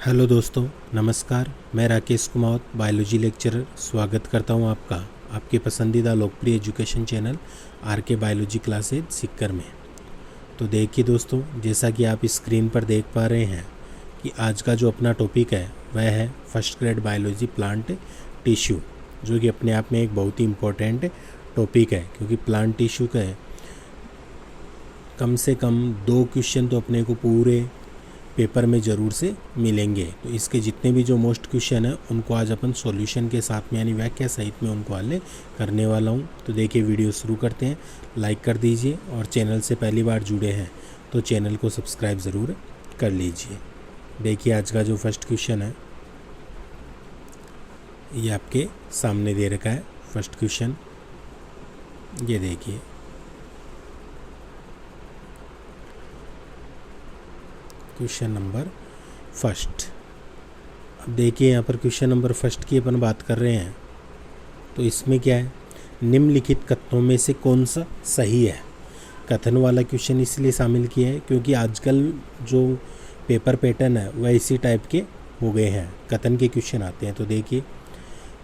Hello दोस्तों, नमस्कार। मैं राकेश कुमार, बायोलॉजी लेक्चरर, स्वागत करता हूं आपका आपके पसंदीदा लोकप्रिय education channel R K. Biology classes Sikar में। तो देखिए दोस्तों, जैसा कि आप स्क्रीन पर देख पा रहे हैं कि आज का जो अपना टॉपिक है वह है first grade biology plant tissue, जो कि अपने आप में एक बहुत ही इम्पोर्टेंट टॉपिक है, क्योंकि प्लांट टिश्यू का कम से कम 2 क्वेश्चन तो अपने को पूरे पेपर में ज़रूर से मिलेंगे। तो इसके जितने भी जो मोस्ट क्वेश्चन हैं उनको आज अपन सॉल्यूशन के साथ में यानी व्याख्या सहित में उनको हल करने वाला हूं। तो देखिए, वीडियो शुरू करते हैं। लाइक कर दीजिए और चैनल से पहली बार जुड़े हैं तो चैनल को सब्सक्राइब ज़रूर कर लीजिए। देखिए, आज का जो फर्स्ट क्वेश्चन है ये आपके सामने दे रखा है। फर्स्ट क्वेश्चन ये देखिए, क्वेश्चन नंबर फर्स्ट। अब देखिए, यहाँ पर क्वेश्चन नंबर फर्स्ट की अपन बात कर रहे हैं। तो इसमें क्या है, निम्नलिखित कथनों में से कौन सा सही है। कथन वाला क्वेश्चन इसलिए शामिल किया है क्योंकि आजकल जो पेपर पैटर्न है वह इसी टाइप के हो गए हैं, कथन के क्वेश्चन आते हैं। तो देखिए,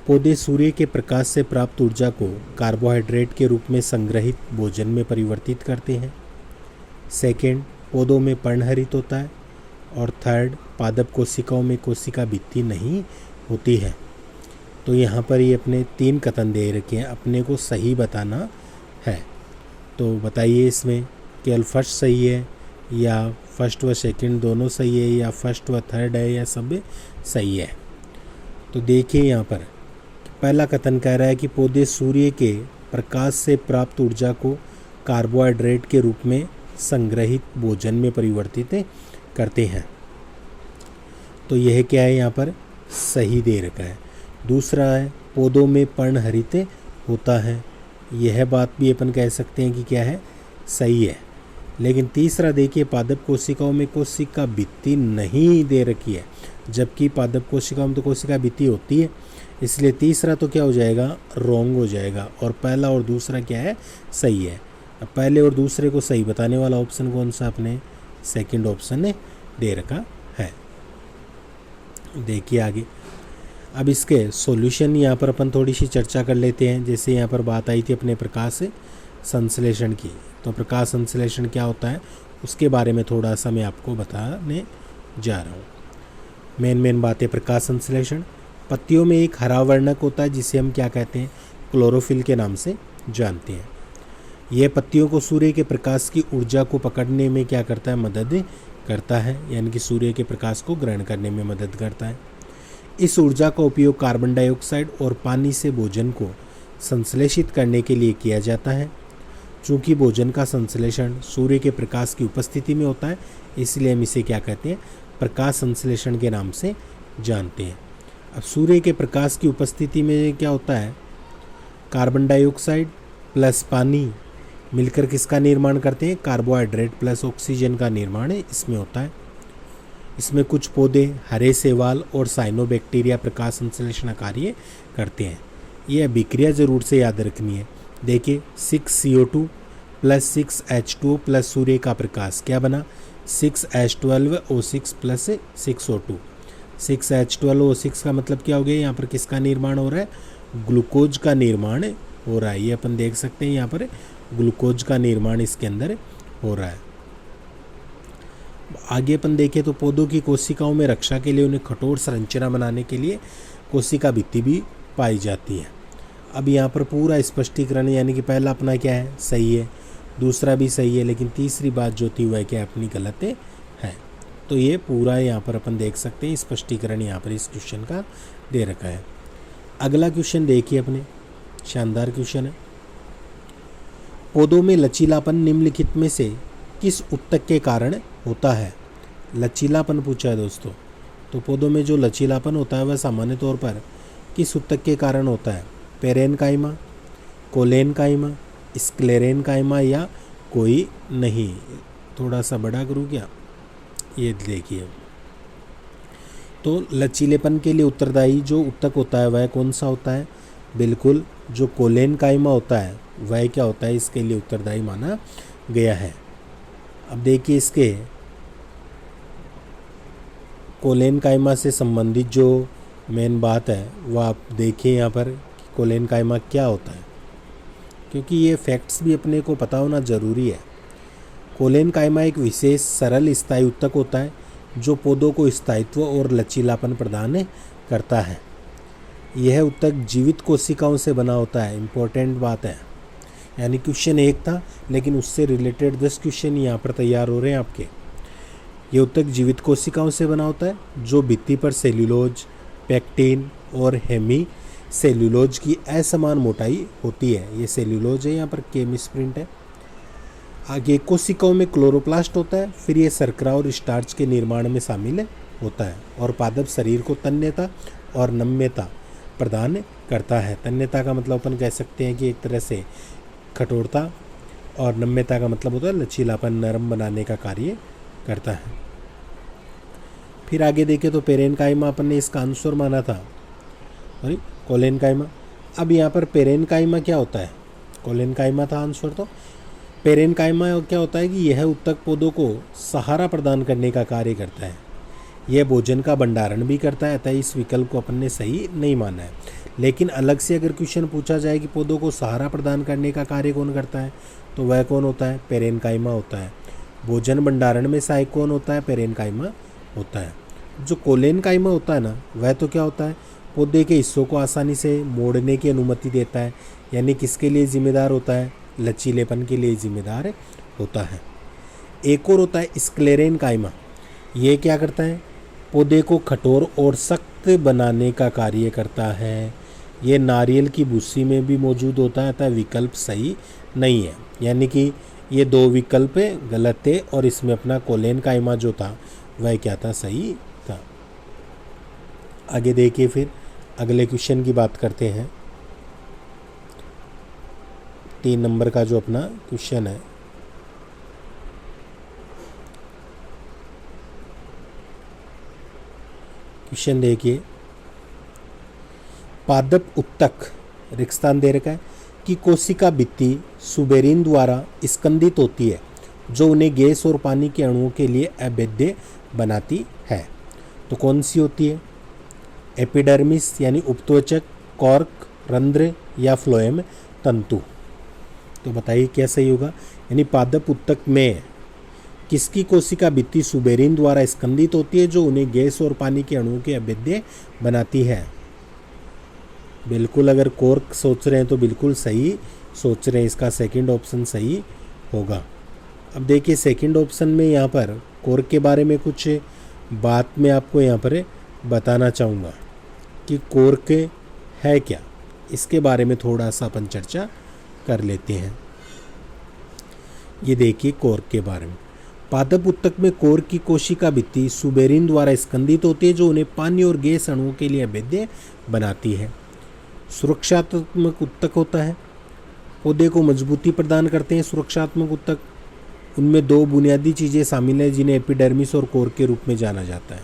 पौधे सूर्य के प्रकाश से प्राप्त ऊर्जा को कार्बोहाइड्रेट के रूप में संग्रहित भोजन में परिवर्तित करते हैं। सेकेंड, पौधों में पर्णहरित होता है। और थर्ड, पादप कोशिकाओं में कोशिका भित्ति नहीं होती है। तो यहाँ पर ये अपने 3 कथन दे रखे हैं, अपने को सही बताना है। तो बताइए, इसमें केवल फर्स्ट सही है या फर्स्ट व सेकंड दोनों सही है या फर्स्ट व थर्ड है या सब सही है। तो देखिए, यहाँ पर पहला कथन कह रहा है कि पौधे सूर्य के प्रकाश से प्राप्त ऊर्जा को कार्बोहाइड्रेट के रूप में संग्रहित भोजन में परिवर्तित करते हैं। तो यह क्या है, यहाँ पर सही दे रखा है। दूसरा है, पौधों में पर्णहरित होता है। यह बात भी अपन कह सकते हैं कि क्या है, सही है। लेकिन तीसरा देखिए, पादप कोशिकाओं में कोशिका भित्ति नहीं दे रखी है, जबकि पादप कोशिकाओं में तो कोशिका भित्ति होती है, इसलिए तीसरा तो क्या हो जाएगा, रॉन्ग हो जाएगा। और पहला और दूसरा क्या है, सही है। अब पहले और दूसरे को सही बताने वाला ऑप्शन कौन सा, अपने सेकंड ऑप्शन ने दे रखा है। देखिए आगे, अब इसके सॉल्यूशन यहाँ पर अपन थोड़ी सी चर्चा कर लेते हैं। जैसे यहाँ पर बात आई थी अपने प्रकाश संश्लेषण की, तो प्रकाश संश्लेषण क्या होता है उसके बारे में थोड़ा सा मैं आपको बताने जा रहा हूँ। मेन बात है प्रकाश संश्लेषण। पत्तियों में एक हरा वर्णक होता है जिसे हम क्या कहते हैं, क्लोरोफिल के नाम से जानते हैं। यह पत्तियों को सूर्य के प्रकाश की ऊर्जा को पकड़ने में क्या करता है, मदद करता है, यानी कि सूर्य के प्रकाश को ग्रहण करने में मदद करता है। इस ऊर्जा का उपयोग कार्बन डाइऑक्साइड और पानी से भोजन को संश्लेषित करने के लिए किया जाता है। चूँकि भोजन का संश्लेषण सूर्य के प्रकाश की उपस्थिति में होता है, इसलिए हम इसे क्या कहते हैं, प्रकाश संश्लेषण के नाम से जानते हैं। अब सूर्य के प्रकाश की उपस्थिति में क्या होता है, कार्बन डाइऑक्साइड प्लस पानी मिलकर किसका निर्माण करते हैं, कार्बोहाइड्रेट प्लस ऑक्सीजन का निर्माण इसमें होता है। इसमें कुछ पौधे हरे शैवाल और साइनोबैक्टीरिया प्रकाश संश्लेषण कार्य करते हैं। यह अभिक्रिया जरूर से याद रखनी है। देखिए, 6CO2 प्लस 6H2O प्लस सूर्य का प्रकाश क्या बना, 6H12O6 प्लस 6O2। 6H12O6 का मतलब क्या हो गया, यहाँ पर किसका निर्माण हो रहा है, ग्लूकोज का निर्माण हो रहा है। ये अपन देख सकते हैं, यहाँ पर ग्लूकोज का निर्माण इसके अंदर हो रहा है। आगे अपन देखें तो पौधों की कोशिकाओं में रक्षा के लिए उन्हें कठोर संरचना बनाने के लिए कोशिका भित्ति भी पाई जाती है। अब यहाँ पर पूरा स्पष्टीकरण, यानी कि पहला अपना क्या है, सही है, दूसरा भी सही है, लेकिन तीसरी बात जो थी वह क्या अपनी गलत है। तो ये पूरा यहाँ पर अपन देख सकते हैं, स्पष्टीकरण यहाँ पर इस क्वेश्चन का दे रखा है। अगला क्वेश्चन देखिए अपने, शानदार क्वेश्चन है। पौधों में लचीलापन निम्नलिखित में से किस ऊतक के कारण होता है। लचीलापन पूछा है दोस्तों। तो पौधों में जो लचीलापन होता है वह सामान्य तौर पर किस ऊतक के कारण होता है, पेरेनकाइमा, कोलेनकाइमा, स्क्लेरेनकाइमा या कोई नहीं। थोड़ा सा बड़ा करूँ क्या, ये देखिए। तो लचीलेपन के लिए उत्तरदायी जो ऊतक होता है वह कौन सा होता है, बिल्कुल जो कोलेनकाइमा होता है वह क्या होता है, इसके लिए उत्तरदायी माना गया है। अब देखिए, इसके कोलेनकाइमा से संबंधित जो मेन बात है वो आप देखिए यहाँ पर, कोलेनकाइमा क्या होता है, क्योंकि ये फैक्ट्स भी अपने को पता होना ज़रूरी है। कोलेनकाइमा एक विशेष सरल स्थायी ऊतक होता है जो पौधों को स्थायित्व और लचीलापन प्रदान करता है। यह ऊतक जीवित कोशिकाओं से बना होता है। इम्पोर्टेंट बात है, यानी क्वेश्चन एक था लेकिन उससे रिलेटेड 10 क्वेश्चन यहाँ पर तैयार हो रहे हैं आपके। ये ऊतक जीवित कोशिकाओं से बना होता है जो भित्ति पर सेल्यूलोज, पैक्टिन और हेमी सेल्यूलोज की असमान मोटाई होती है। ये सेल्यूलोज है, यहाँ पर के मिसप्रिंट है। आगे कोशिकाओं में क्लोरोप्लास्ट होता है, फिर ये शर्करा और स्टार्च के निर्माण में शामिल होता है और पादप शरीर को तन्यता और नम्यता प्रदान करता है। तन्यता का मतलब अपन कह सकते हैं कि एक तरह से कठोरता, और नम्यता का मतलब होता है लचीलापन, नरम बनाने का कार्य करता है। फिर आगे देखें तो पेरेनकाइमा अपन ने इसका आंसर माना था, और कोलेनकाइमा। अब यहाँ पर पेरेनकाइमा क्या होता है, कोलेनकाइमा था आंसर। तो पेरेनकाइमा क्या होता है कि यह ऊतक पौधों को सहारा प्रदान करने का कार्य करता है। यह भोजन का भंडारण भी करता है, अतः इस विकल्प को अपन ने सही नहीं माना है। लेकिन अलग से अगर क्वेश्चन पूछा जाए कि पौधों को सहारा प्रदान करने का कार्य कौन करता है, तो वह कौन होता है, पेरेनकाइमा होता है। भोजन भंडारण में सहायक कौन होता है, पेरेनकाइमा होता है। जो कोलेनकाइमा होता है ना, वह तो क्या होता है, पौधे के हिस्सों को आसानी से मोड़ने की अनुमति देता है, यानी किसके लिए जिम्मेदार होता है, लचीलेपन के लिए जिम्मेदार होता है। एक और होता है स्क्लेरेनकाइमा। ये क्या करता है, पौधे को कठोर और सख्त बनाने का कार्य करता है। ये नारियल की भूसी में भी मौजूद होता है, अतः विकल्प सही नहीं है। यानी कि ये दो विकल्प गलत थे और इसमें अपना कोलेनकाइमा जो था वह क्या था, सही था। आगे देखिए, फिर अगले क्वेश्चन की बात करते हैं। 3 नंबर का जो अपना क्वेश्चन है, क्वेश्चन देखिए, पादप ऊतक रिक्स्थान दे रखा है कि कोशिका भित्ति सुबेरिन द्वारा स्कंदित होती है जो उन्हें गैस और पानी के अणुओं के लिए अभेद्य बनाती है। तो कौन सी होती है, एपिडर्मिस यानी उपत्वचक, कॉर्क, रंध्र या फ्लोएम तंतु। तो बताइए क्या सही होगा। यानी पादप ऊतक में किसकी कोशिका भित्ति सुबेरिन द्वारा स्कंदित होती है जो उन्हें गैस और पानी के अणुओं के अभेद्य बनाती है। बिल्कुल, अगर कॉर्क सोच रहे हैं तो बिल्कुल सही सोच रहे हैं, इसका सेकंड ऑप्शन सही होगा। अब देखिए सेकंड ऑप्शन में यहाँ पर कॉर्क के बारे में कुछ बात मैं आपको यहाँ पर बताना चाहूँगा कि कॉर्क है क्या, इसके बारे में थोड़ा सा अपन चर्चा कर लेते हैं। ये देखिए कॉर्क के बारे में, पादप ऊतक में कॉर्क की कोशिका भित्ति सुबेरिन द्वारा स्कंदित होती है जो उन्हें पानी और गैस अणुओं के लिए अभेद्य बनाती है। सुरक्षात्मक ऊतक होता है, पौधे को मजबूती प्रदान करते हैं सुरक्षात्मक ऊतक। उनमें 2 बुनियादी चीज़ें शामिल हैं जिन्हें एपिडर्मिस और कॉर्क के रूप में जाना जाता है।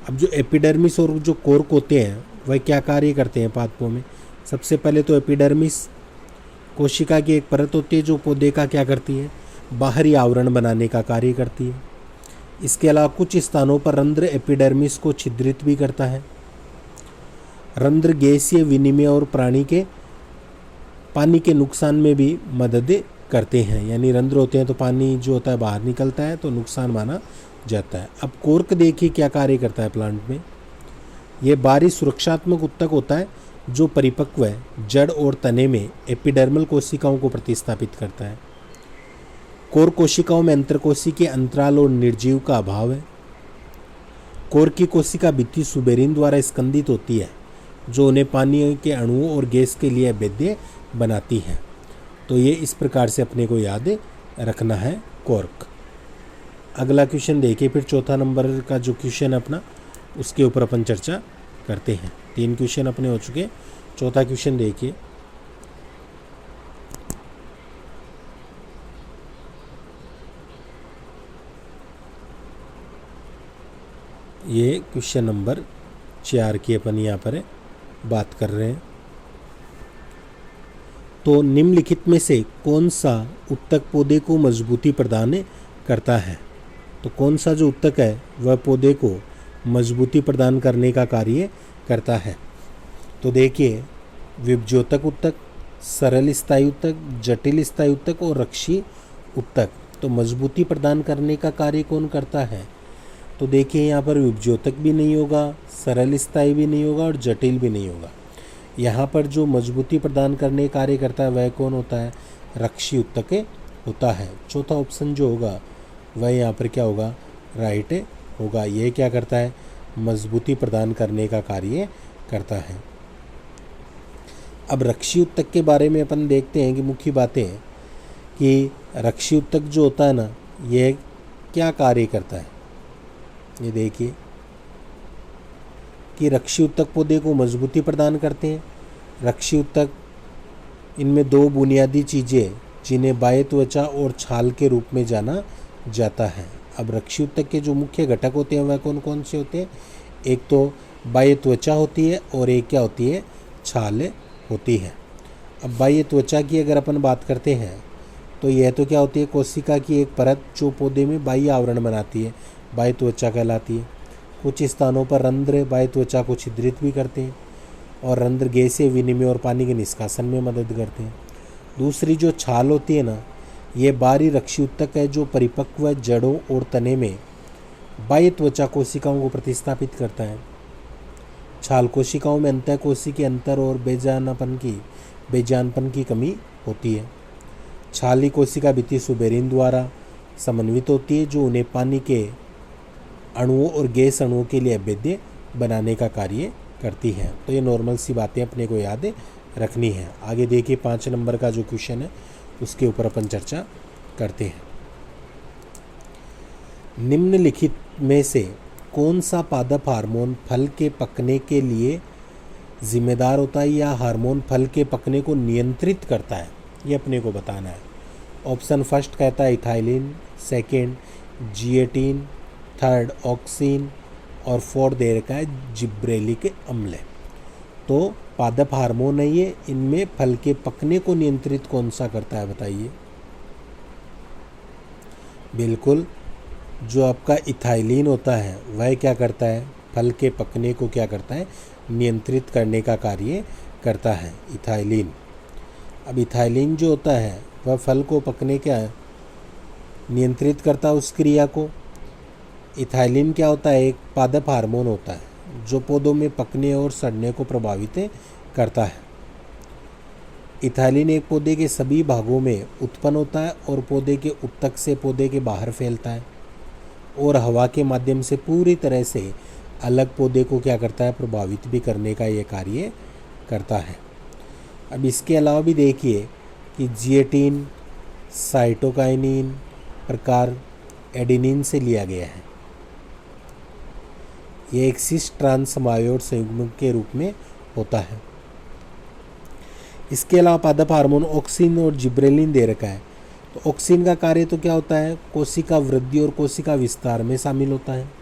अब जो एपिडर्मिस और जो कॉर्क होते हैं वह क्या कार्य करते हैं पादपों में। सबसे पहले तो एपिडर्मिस कोशिका की एक परत होती है जो पौधे का क्या करती है, बाहरी आवरण बनाने का कार्य करती है। इसके अलावा कुछ स्थानों पर रंध्र एपिडर्मिस को छिद्रित भी करता है। रंध्र गैसीय विनिमय और पानी के नुकसान में भी मदद करते हैं। यानी रंध्र होते हैं तो पानी जो होता है बाहर निकलता है तो नुकसान माना जाता है। अब कॉर्क देखिए क्या कार्य करता है प्लांट में। यह बाहरी सुरक्षात्मक ऊतक होता है जो परिपक्व जड़ और तने में एपिडर्मल कोशिकाओं को प्रतिस्थापित करता है। कॉर्क कोशिकाओं में अंतरकोशिकीय अंतराल और निर्जीव का अभाव है। कॉर्क की कोशिका भित्ति सुबेरिन द्वारा स्कंदित होती है जो उन्हें पानी के अणुओं और गैस के लिए अभेद्य बनाती है। तो ये इस प्रकार से अपने को याद रखना है कॉर्क। अगला क्वेश्चन देखिए, फिर चौथा नंबर का जो क्वेश्चन अपना उसके ऊपर अपन चर्चा करते हैं। 3 क्वेश्चन अपने हो चुके, चौथा क्वेश्चन देखिए। ये क्वेश्चन नंबर 4 की अपन यहाँ पर बात कर रहे हैं। तो निम्नलिखित में से कौन सा ऊतक पौधे को मजबूती प्रदान करता है। तो कौन सा जो उत्तक है वह पौधे को मजबूती प्रदान करने का कार्य करता है? तो देखिए, विभज्योतक उत्तक, सरल स्थायी उत्तक, जटिल स्थायी उत्तक और रक्षी उत्तक। तो मजबूती प्रदान करने का कार्य कौन करता है? तो देखिए, यहाँ पर विभज्योतक भी नहीं होगा, सरल स्थायी भी नहीं होगा और जटिल भी नहीं होगा। यहाँ पर जो मजबूती प्रदान करने का कार्य करता है वह कौन होता है? रक्षी उत्तक होता है। चौथा ऑप्शन जो होगा वह यहाँ पर क्या होगा? राइट होगा। ये क्या करता है? मजबूती प्रदान करने का कार्य करता है। अब रक्षी उत्तक के बारे में अपन देखते हैं कि मुख्य बातें कि रक्षी उत्तक जो होता है ना, ये क्या कार्य करता है। ये देखिए कि रक्षी उत्तक पौधे को मजबूती प्रदान करते हैं। रक्षी उत्तक, इनमें दो बुनियादी चीज़ें जिन्हें बाह्य त्वचा और छाल के रूप में जाना जाता है। अब रक्षी उत्तक के जो मुख्य घटक होते हैं वह कौन कौन से होते हैं? एक तो बाह्य त्वचा होती है और एक क्या होती है? छाल होती है। अब बाह्य त्वचा की अगर अपन बात करते हैं तो यह तो क्या होती है? कोशिका की एक परत जो पौधे में बाह्य आवरण बनाती है, बाह्य त्वचा कहलाती है। कुछ स्थानों पर रंध्र बाह्य त्वचा को छिद्रित भी करते हैं और रंध्र गैसीय विनिमय और पानी के निष्कासन में मदद करते हैं। दूसरी जो छाल होती है ना, ये बाहरी रक्षी उत्तक है जो परिपक्व जड़ों और तने में बाह्य त्वचा कोशिकाओं को प्रतिस्थापित करता है। छाल कोशिकाओं में अंतः कोशिकीय अंतर और बेजानपन की कमी होती है। छाली कोशिका भित्ति सुबेरिन द्वारा समन्वित होती है जो उन्हें पानी के अणुओं और गैस अणुओं के लिए अभेद्य बनाने का कार्य करती है। तो ये नॉर्मल सी बातें अपने को याद रखनी है। आगे देखिए 5 नंबर का जो क्वेश्चन है उसके ऊपर अपन चर्चा करते हैं। निम्नलिखित में से कौन सा पादप हार्मोन फल के पकने के लिए जिम्मेदार होता है या हार्मोन फल के पकने को नियंत्रित करता है? ये अपने को बताना है। ऑप्शन फर्स्ट कहता है ethylene, second zeatin, third auxin और फोर्थ दे रखा है जिब्रेलिक अम्ल। तो पादप हार्मोन है ये, इनमें फल के पकने को नियंत्रित कौन सा करता है बताइए? बिल्कुल, जो आपका इथाइलिन होता है वह क्या करता है? फल के पकने को क्या करता है? नियंत्रित करने का कार्य करता है इथाइलिन। अब इथाइलिन जो होता है वह फल को पकने क्या नियंत्रित करता है उस क्रिया को। इथाइलिन क्या होता है? एक पादप हार्मोन होता है जो पौधों में पकने और सड़ने को प्रभावित करता है। इथाइलिन एक पौधे के सभी भागों में उत्पन्न होता है और पौधे के उत्तक से पौधे के बाहर फैलता है और हवा के माध्यम से पूरी तरह से अलग पौधे को क्या करता है? प्रभावित भी करने का ये कार्य करता है। अब इसके अलावा भी देखिए कि जिएटिन साइटोकाइनिन प्रकार एडेनिन से लिया गया है। ये एक सिस ट्रांस समायोड संयुग्म के रूप में होता है। इसके अलावा पादप हार्मोन ऑक्सिन और जिब्रेलिन दे रखा है। तो ऑक्सिन का कार्य तो क्या होता है? कोशिका वृद्धि और कोशिका विस्तार में शामिल होता है।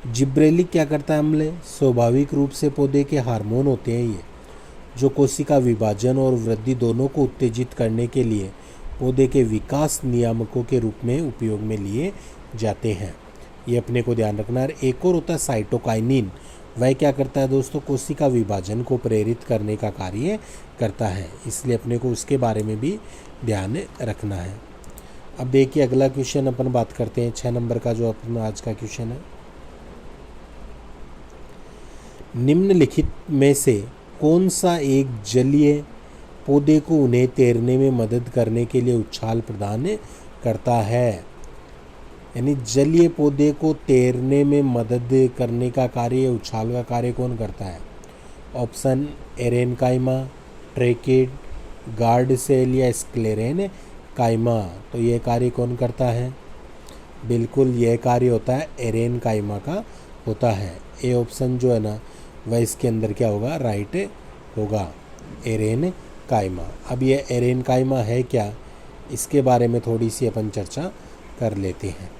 जिब्रेलिक क्या करता है? अम्ल स्वाभाविक रूप से पौधे के हार्मोन होते हैं ये, जो कोशिका विभाजन और वृद्धि दोनों को उत्तेजित करने के लिए पौधे के विकास नियामकों के रूप में उपयोग में लिए जाते हैं। ये अपने को ध्यान रखना है। एक और होता है साइटोकाइनिन, वह क्या करता है दोस्तों? कोशिका विभाजन को प्रेरित करने का कार्य करता है, इसलिए अपने को उसके बारे में भी ध्यान रखना है। अब देखिए अगला क्वेश्चन अपन बात करते हैं 6 नंबर का जो अपना आज का क्वेश्चन है। निम्नलिखित में से कौन सा एक जलीय पौधे को उन्हें तैरने में मदद करने के लिए उछाल प्रदान करता है? यानी जलीय पौधे को तैरने में मदद करने का कार्य, उछाल का कार्य कौन करता है? Option aerenchyma, tracheid, guard cell या स्क्लेरेन काइमा। तो यह कार्य कौन करता है? बिल्कुल यह कार्य होता है एरेनकाइमा का होता है। ए ऑप्शन जो है ना वह इसके अंदर क्या होगा? राइट होगा, एरेनकाइमा। अब यह एरेनकाइमा है क्या, इसके बारे में थोड़ी सी अपन चर्चा कर लेते हैं।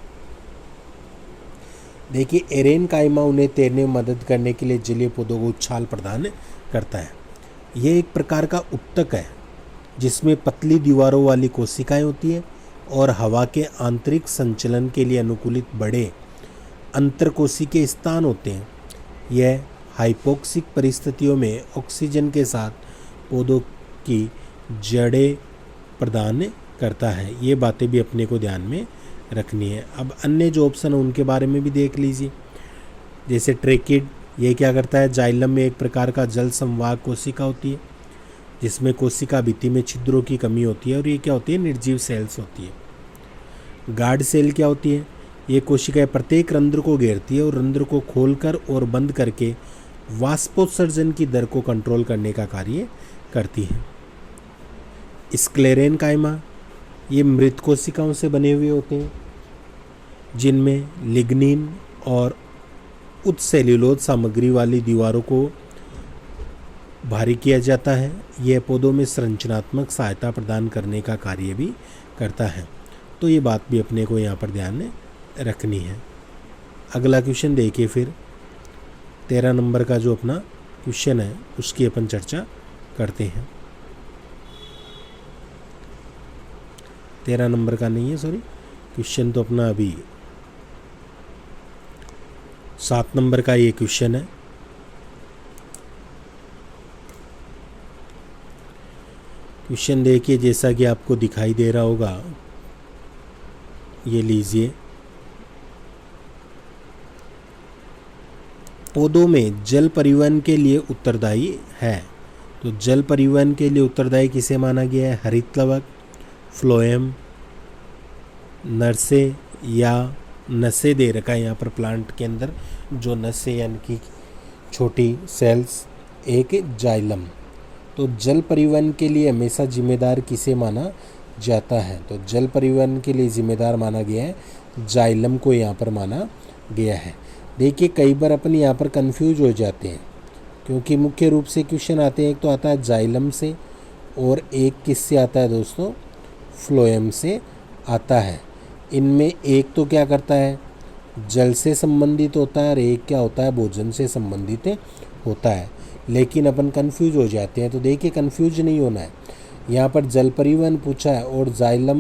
देखिए एरेनकाइमा उन्हें तैरने में मदद करने के लिए जलीय पौधों को उछाल प्रदान करता है। यह एक प्रकार का उत्तक है जिसमें पतली दीवारों वाली कोशिकाएं होती है और हवा के आंतरिक संचलन के लिए अनुकूलित बड़े अंतरकोशिकीय स्थान होते हैं। यह हाइपोक्सिक परिस्थितियों में ऑक्सीजन के साथ पौधों की जड़ें प्रदान करता है। ये बातें भी अपने को ध्यान में रखनी है। अब अन्य जो ऑप्शन है उनके बारे में भी देख लीजिए। जैसे ट्रेकिड, ये क्या करता है, जाइलम में एक प्रकार का जल संवाहक कोशिका होती है जिसमें कोशिका भित्ति में छिद्रों की कमी होती है और ये क्या होती है, निर्जीव सेल्स होती है। गार्ड सेल क्या होती है, ये कोशिकाएं प्रत्येक रंध्र को घेरती है और रंध्र को खोलकर और बंद करके वाष्पोत्सर्जन की दर को कंट्रोल करने का कार्य करती है। स्क्लेरेन कायमा, ये मृत कोशिकाओं से बने हुए होते हैं जिनमें लिग्निन और उच्च सेल्यूलोज सामग्री वाली दीवारों को भारी किया जाता है। यह पौधों में संरचनात्मक सहायता प्रदान करने का कार्य भी करता है। तो ये बात भी अपने को यहाँ पर ध्यान में रखनी है। अगला क्वेश्चन देखिए फिर 13 नंबर का जो अपना क्वेश्चन है उसकी अपन चर्चा करते हैं। 13 नंबर का नहीं है, सॉरी, क्वेश्चन तो अपना अभी 7 नंबर का ये क्वेश्चन है। क्वेश्चन देखिए, जैसा कि आपको दिखाई दे रहा होगा, ये लीजिए। पौधों में जल परिवहन के लिए उत्तरदायी है। तो जल परिवहन के लिए उत्तरदायी किसे माना गया है, हरित लवक, फ्लोएम, नर्से या नसें दे रखा है यहाँ पर प्लांट के अंदर जो नसें यानी कि छोटी सेल्स, एक जाइलम। तो जल परिवहन के लिए हमेशा जिम्मेदार किसे माना जाता है, तो जल परिवहन के लिए जिम्मेदार माना गया है जाइलम को यहाँ पर माना गया है। देखिए कई बार अपन यहाँ पर कंफ्यूज हो जाते हैं क्योंकि मुख्य रूप से क्वेश्चन आते हैं, एक तो आता है जाइलम से और एक किससे आता है दोस्तों, फ्लोएम से आता है। इनमें एक तो क्या करता है, जल से संबंधित होता है और एक क्या होता है, भोजन से संबंधित होता है। लेकिन अपन कंफ्यूज हो जाते हैं। तो देखिए कंफ्यूज नहीं होना है, यहाँ पर जल परिवहन पूछा है और जाइलम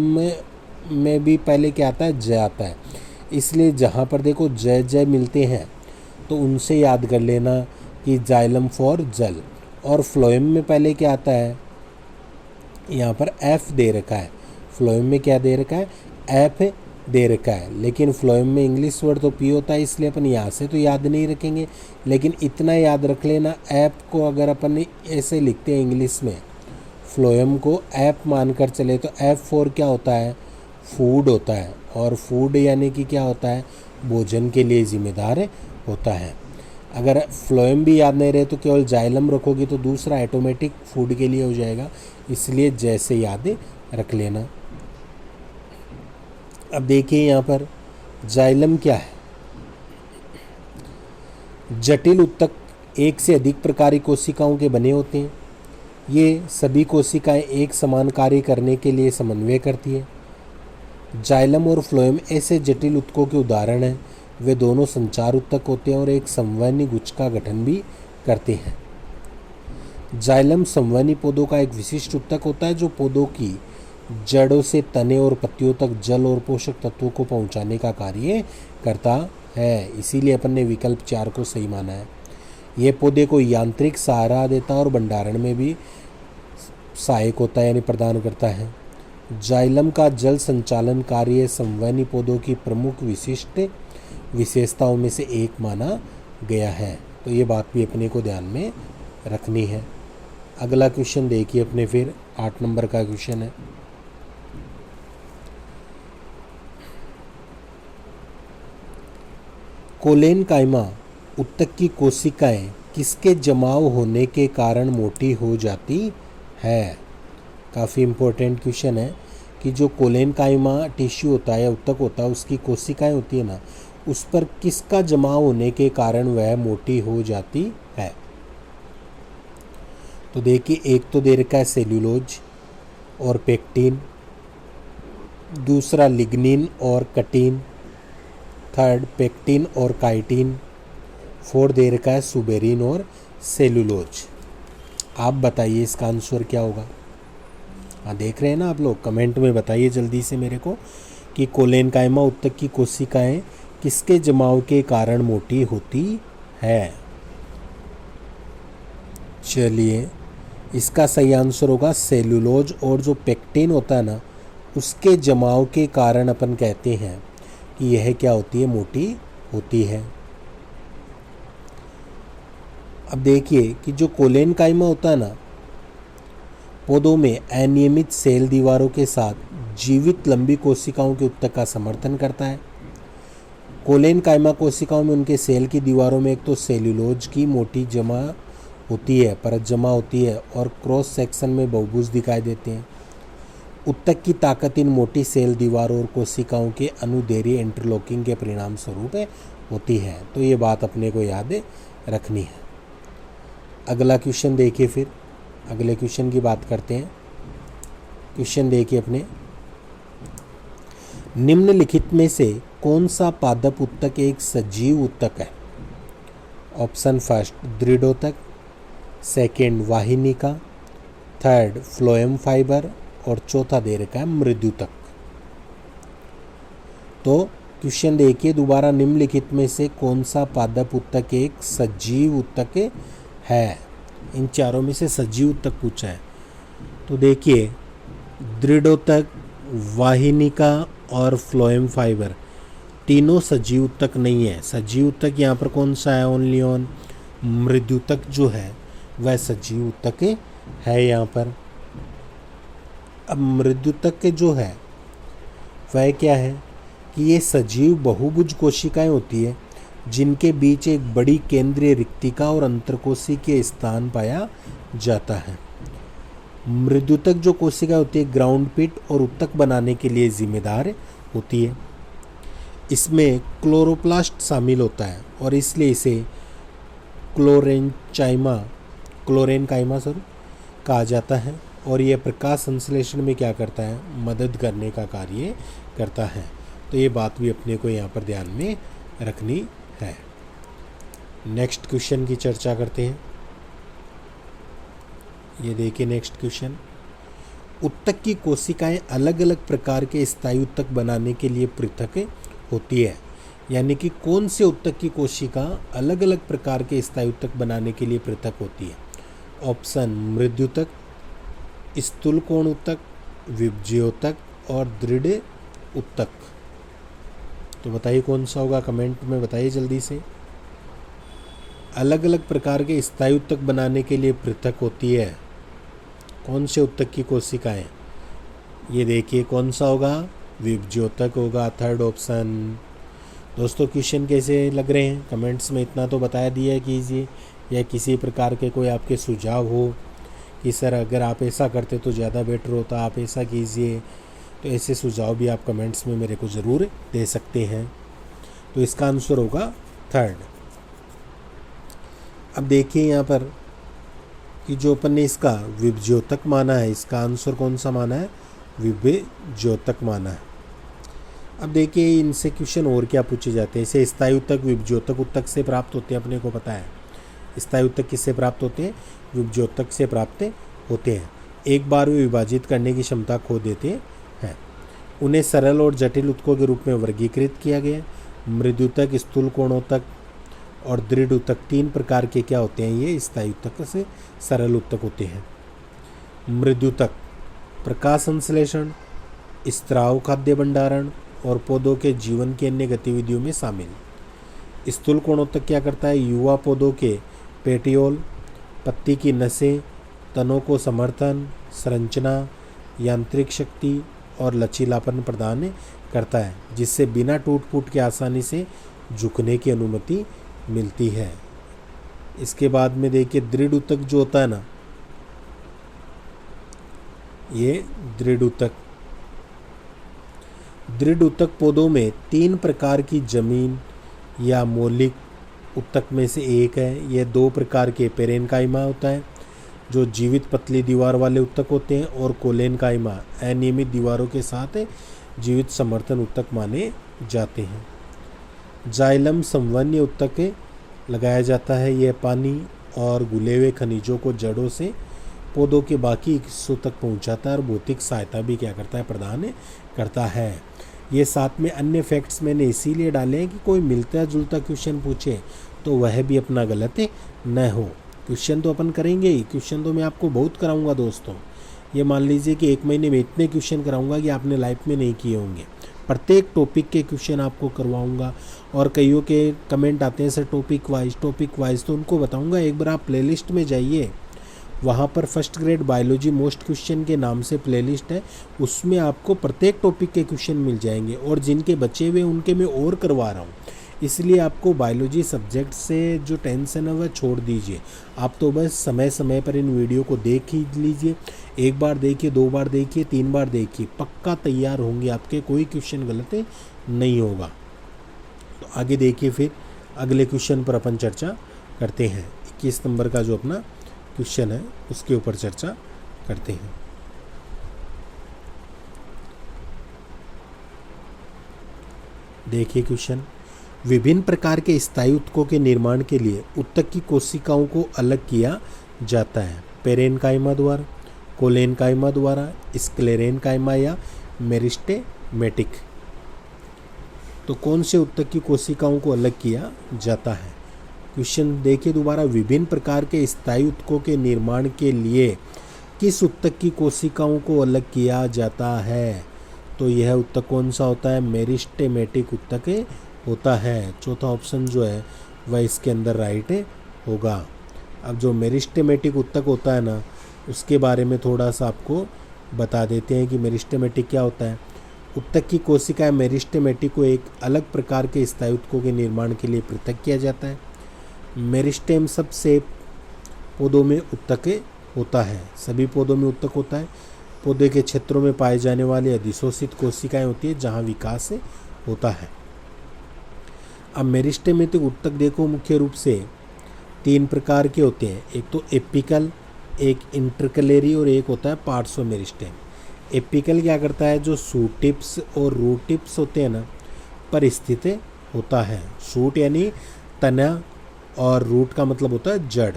में भी पहले क्या आता है, ज आता है। इसलिए जहाँ पर देखो ज मिलते हैं तो उनसे याद कर लेना कि जाइलम फॉर जल। और फ्लोएम में पहले क्या आता है, यहाँ पर एफ दे रखा है। फ्लोएम में क्या दे रखा है, एफ दे रखा है। लेकिन फ्लोएम में इंग्लिश वर्ड तो पी होता है, इसलिए अपन यहाँ से तो याद नहीं रखेंगे। लेकिन इतना याद रख लेना, ऐप को अगर अपन ऐसे लिखते हैं इंग्लिश में, फ्लोएम को ऐप मानकर चले तो ऐप फॉर क्या होता है, फूड होता है। और फूड यानी कि क्या होता है, भोजन के लिए जिम्मेदार होता है। अगर फ्लोएम भी याद नहीं रहे तो केवल जाइलम रखोगे तो दूसरा ऑटोमेटिक फूड के लिए हो जाएगा, इसलिए जैसे याद रख लेना। अब देखिए यहाँ पर जाइलम क्या है, जटिल उत्तक एक से अधिक प्रकार की कोशिकाओं के बने होते हैं। ये सभी कोशिकाएं एक समान कार्य करने के लिए समन्वय करती है। जाइलम और फ्लोएम ऐसे जटिल उत्तकों के उदाहरण हैं। वे दोनों संचार उत्तक होते हैं और एक संवहनी गुच्छ का गठन भी करते हैं। जाइलम संवहनी पौधों का एक विशिष्ट उत्तक होता है जो पौधों की जड़ों से तने और पत्तियों तक जल और पोषक तत्वों को पहुंचाने का कार्य करता है। इसीलिए अपन ने विकल्प 4 को सही माना है। ये पौधे को यांत्रिक सहारा देता है और भंडारण में भी सहायक होता है यानी प्रदान करता है। जाइलम का जल संचालन कार्य संवहनी पौधों की प्रमुख विशिष्ट विशेषताओं में से एक माना गया है। तो ये बात भी अपने को ध्यान में रखनी है। अगला क्वेश्चन देखिए अपने फिर 8 नंबर का क्वेश्चन है। कोलेन कायमा उत्तक की कोशिकाएं किसके जमाव होने के कारण मोटी हो जाती है। काफ़ी इम्पोर्टेंट क्वेश्चन है कि जो कोलेन कायमा टिश्यू होता है या उत्तक होता है उसकी कोशिकाएं होती है ना, उस पर किसका जमाव होने के कारण वह मोटी हो जाती है। तो देखिए एक तो दे रखा है सेल्यूलोज और पेक्टिन, दूसरा लिग्निन और कटिन, थर्ड पेक्टिन और काइटिन, फोर्थ दे रखा है सुबेरिन और सेल्यूलोज। आप बताइए इसका आंसर क्या होगा। हाँ, देख रहे हैं ना आप लोग? कमेंट में बताइए जल्दी से मेरे को कि कोलेनकाइमा उत्तक की कोशिकाएं किसके जमाव के कारण मोटी होती है। चलिए, इसका सही आंसर होगा सेलुलोज, और जो पेक्टिन होता है ना, उसके जमाव के कारण अपन कहते हैं कि यह क्या होती है, मोटी होती है। अब देखिए कि जो कोलेनकाइमा होता है ना, पौधों में अनियमित सेल दीवारों के साथ जीवित लंबी कोशिकाओं के उत्तक का समर्थन करता है। कोलेनकाइमा कोशिकाओं में उनके सेल की दीवारों में एक तो सेल्यूलोज की मोटी जमा होती है, परत जमा होती है, और क्रॉस सेक्शन में बहुभुज दिखाई देते हैं। उत्तक की ताकत इन मोटी सेल दीवारों और कोशिकाओं के अनुदैर्ध्य इंटरलॉकिंग के परिणाम स्वरूप होती है। तो ये बात अपने को याद रखनी है। अगला क्वेश्चन देखिए, फिर अगले क्वेश्चन की बात करते हैं। क्वेश्चन देखिए अपने, निम्नलिखित में से कौन सा पादप उत्तक एक सजीव उत्तक है? ऑप्शन फर्स्ट दृढ़ोतक, सेकेंड वाहिनिका, थर्ड फ्लोएम फाइबर, और चौथा दे रखा है मृदुतक। तो क्वेश्चन देखिए दोबारा, निम्नलिखित में से कौन सा पादप उत्तक एक सजीव उत्तक है? इन चारों में से सजीव उत्तक पूछा है। तो देखिए, दृढ़ोतक, वाहिनिका और फ्लोएम फाइबर तीनों सजीव उत्तक नहीं है। सजीव उत्तक यहाँ पर कौन सा है? ओनली ऑन मृदुतक जो है वह सजीव उत्तक है यहाँ पर। अब मृदुतक के जो है वह क्या है कि ये सजीव बहुभुज कोशिकाएं होती है जिनके बीच एक बड़ी केंद्रीय रिक्तिका और अंतरकोशिकीय स्थान पाया जाता है। मृदुतक जो कोशिका होती है ग्राउंड पिट और उत्तक बनाने के लिए जिम्मेदार होती है। इसमें क्लोरोप्लास्ट शामिल होता है और इसलिए इसे क्लोरेनकाइमा कहा जाता है, और यह प्रकाश संश्लेषण में क्या करता है? मदद करने का कार्य करता है। तो ये बात भी अपने को यहाँ पर ध्यान में रखनी है। नेक्स्ट क्वेश्चन की चर्चा करते हैं। ये देखिए नेक्स्ट क्वेश्चन, उत्तक की कोशिकाएं अलग अलग प्रकार के स्थायी उत्तक बनाने के लिए पृथक होती है। यानी कि कौन से उत्तक की कोशिका अलग अलग प्रकार के स्थायी उत्तक बनाने के लिए पृथक होती है? ऑप्शन मृदुतक, स्थूलकोण उत्तक, विभज्योतक और दृढ़ उत्तक। तो बताइए कौन सा होगा, कमेंट में बताइए जल्दी से। अलग अलग प्रकार के स्थायी उत्तक बनाने के लिए पृथक होती है कौन से उत्तक की कोशिकाएं? ये देखिए कौन सा होगा? विभज्योतक होगा, थर्ड ऑप्शन। दोस्तों क्वेश्चन कैसे लग रहे हैं? कमेंट्स में इतना तो बताया दिया कीजिए, या किसी प्रकार के कोई आपके सुझाव हो कि सर अगर आप ऐसा करते तो ज़्यादा बेटर होता, आप ऐसा कीजिए, तो ऐसे सुझाव भी आप कमेंट्स में मेरे को ज़रूर दे सकते हैं। तो इसका आंसर होगा थर्ड। अब देखिए यहाँ पर कि जो अपन ने इसका विभज्योतक माना है, इसका आंसर कौन सा माना है? विभज्योतक माना है। अब देखिए इनसे क्वेश्चन और क्या पूछे जाते हैं। इसे स्थायी उत्तक विभज्योतक उत्तक से प्राप्त होते हैं, अपने को पता है। स्थायी उत्तक किससे प्राप्त होते हैं? विभज्योतक से प्राप्त होते हैं। एक बार वे विभाजित करने की क्षमता खो देते हैं। उन्हें सरल और जटिल उत्तकों के रूप में वर्गीकृत किया गया। मृदुतक, स्थूलकोणोत्तक और दृढ़ उत्तक तीन प्रकार के क्या होते हैं? ये स्थायी उत्तक से सरल उत्तक होते हैं। मृदुतक प्रकाश संश्लेषण, स्त्राव खाद्य भंडारण और पौधों के जीवन की अन्य गतिविधियों में शामिल। स्थूलकोणोत्तक क्या करता है? युवा पौधों के पेटियोल, पत्ती की नसें, तनों को समर्थन, संरचना, यांत्रिक शक्ति और लचीलापन प्रदान करता है, जिससे बिना टूट फूट के आसानी से झुकने की अनुमति मिलती है। इसके बाद में देखिए दृढ़ उत्तक जो होता है ना, ये दृढ़ उत्तक पौधों में तीन प्रकार की जमीन या मौलिक उत्तक में से एक है। यह दो प्रकार के पेरेनकाइमा होता है जो जीवित पतली दीवार वाले उत्तक होते हैं, और कोलेनकाइमा अनियमित दीवारों के साथ जीवित समर्थन उत्तक माने जाते हैं। जाइलम संवहनीय उत्तक लगाया जाता है। यह पानी और घुले हुए खनिजों को जड़ों से पौधों के बाकी हिस्सों तक पहुंचाता है और भौतिक सहायता भी क्या करता है, प्रदान करता है। ये साथ में अन्य फैक्ट्स मैंने इसीलिए डाले हैं कि कोई मिलता जुलता क्वेश्चन पूछे तो वह भी अपना गलत न हो। क्वेश्चन तो अपन करेंगे ही, क्वेश्चन तो मैं आपको बहुत कराऊंगा दोस्तों। ये मान लीजिए कि 1 महीने में इतने क्वेश्चन कराऊंगा कि आपने लाइफ में नहीं किए होंगे। प्रत्येक टॉपिक के क्वेश्चन आपको करवाऊंगा। और कईयों के कमेंट आते हैं सर टॉपिक वाइज, तो उनको बताऊंगा एक बार आप प्लेलिस्ट में जाइए, वहाँ पर first grade biology most question के नाम से प्लेलिस्ट है, उसमें आपको प्रत्येक टॉपिक के क्वेश्चन मिल जाएंगे। और जिनके बचे हुए उनके मैं और करवा रहा हूँ, इसलिए आपको बायोलॉजी सब्जेक्ट से जो टेंशन है वह छोड़ दीजिए। आप तो बस समय समय पर इन वीडियो को देख ही लीजिए। 1 बार देखिए, 2 बार देखिए, 3 बार देखिए, पक्का तैयार होंगे आपके, कोई क्वेश्चन गलत नहीं होगा। तो आगे देखिए, फिर अगले क्वेश्चन पर अपन चर्चा करते हैं। 21 नंबर का जो अपना क्वेश्चन है उसके ऊपर चर्चा करते हैं। देखिए क्वेश्चन, विभिन्न प्रकार के स्थायी उत्तकों के निर्माण के लिए उत्तक की कोशिकाओं को अलग किया जाता है। पेरेनकाइमा द्वारा, कोलेनकाइमा द्वारा, स्क्लेरेनकाइमा या मेरिस्टेमेटिक। तो कौन से उत्तक की कोशिकाओं को अलग किया जाता है? क्वेश्चन देखिए दोबारा, विभिन्न प्रकार के स्थायी उत्तकों के निर्माण के लिए किस उत्तक की कोशिकाओं को अलग किया जाता है? तो यह उत्तक कौन सा होता है? मेरिस्टेमेटिक उत्तक होता है। चौथा ऑप्शन जो है वह इसके अंदर राइट होगा। अब जो मेरिस्टेमेटिक उत्तक होता है ना, उसके बारे में थोड़ा सा आपको बता देते हैं कि मेरिस्टेमेटिक क्या होता है। उत्तक की कोशिकाएं मेरिस्टेमेटिक को एक अलग प्रकार के स्थायी उत्तकों के निर्माण के लिए पृथक किया जाता है। मेरिस्टेम सबसे पौधों में उत्तक होता है, सभी पौधों में उत्तक होता है। पौधे के क्षेत्रों में पाए जाने वाले अधिशोषित कोशिकाएं होती है जहां विकास होता है। अब मेरिस्टेमेटिक उत्तक देखो मुख्य रूप से 3 प्रकार के होते हैं। एक तो एपिकल, एक इंटरकलेरी और एक होता है पार्श्व मेरिस्टेम। एपिकल क्या करता है? जो शूट टिप्स और रूट टिप्स होते हैं ना पर स्थित होता है। शूट यानी तना और रूट का मतलब होता है जड़,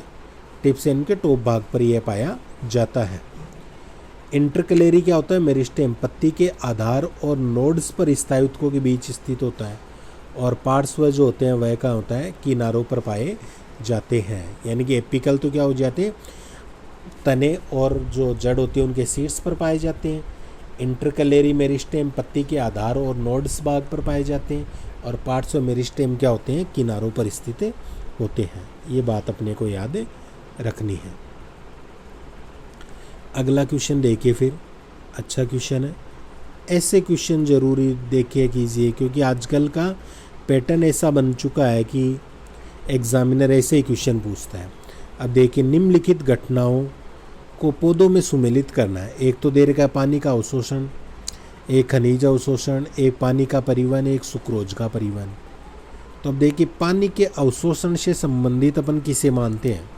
टिप्स इनके टॉप भाग पर यह पाया जाता है। इंटरकलेरी क्या होता है? मेरिस्टेम पत्ती के आधार और नोड्स पर स्थायी उत्तकों के बीच स्थित होता है। और पार्श्व जो होते हैं वह क्या होता है? किनारों पर पाए जाते हैं। यानी कि एपिकल तो क्या हो जाते हैं? तने और जो जड़ होती है उनके सीड्स पर पाए जाते हैं। इंटरकलेरी मेरिस्टेम पत्ती के आधार और नोड्स भाग पर पाए जाते हैं। और पार्श्व मेरिस्टेम क्या होते हैं? किनारों पर स्थित होते हैं। ये बात अपने को याद रखनी है। अगला क्वेश्चन देखिए, फिर अच्छा क्वेश्चन है। ऐसे क्वेश्चन जरूरी देखिए कीजिए, क्योंकि आजकल का पैटर्न ऐसा बन चुका है कि एग्जामिनर ऐसे ही क्वेश्चन पूछता है। अब देखिए, निम्नलिखित घटनाओं को पौधों में सुमेलित करना है। एक तो दे रखा है पानी का अवशोषण, एक खनिज अवशोषण, एक पानी का परिवहन, एक सुक्रोज का परिवहन। तो अब देखिए, पानी के अवशोषण से संबंधित अपन किसे मानते हैं?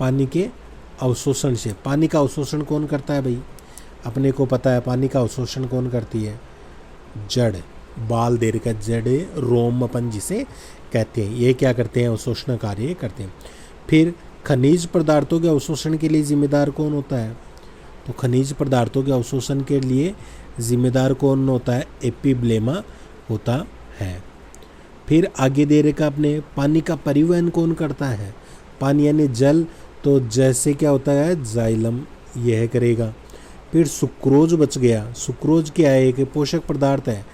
पानी के अवशोषण से। पानी का अवशोषण कौन करता है भाई? अपने को पता है पानी का अवशोषण कौन करती है? जड़, बाल दे रखा जड़, रोम अपन जिसे कहते हैं, ये क्या करते हैं? अवशोषण कार्य करते हैं। फिर खनिज पदार्थों के अवशोषण के लिए जिम्मेदार कौन होता है? तो खनिज पदार्थों के अवशोषण के लिए जिम्मेदार कौन होता है? एपिब्लेमा होता है। फिर आगे दे रखा अपने पानी का परिवहन कौन करता है? पानी यानी जल, तो जैसे क्या होता है? जाइलम, यह करेगा। फिर सुक्रोज बच गया। सुक्रोज क्या है? एक पोषक पदार्थ है,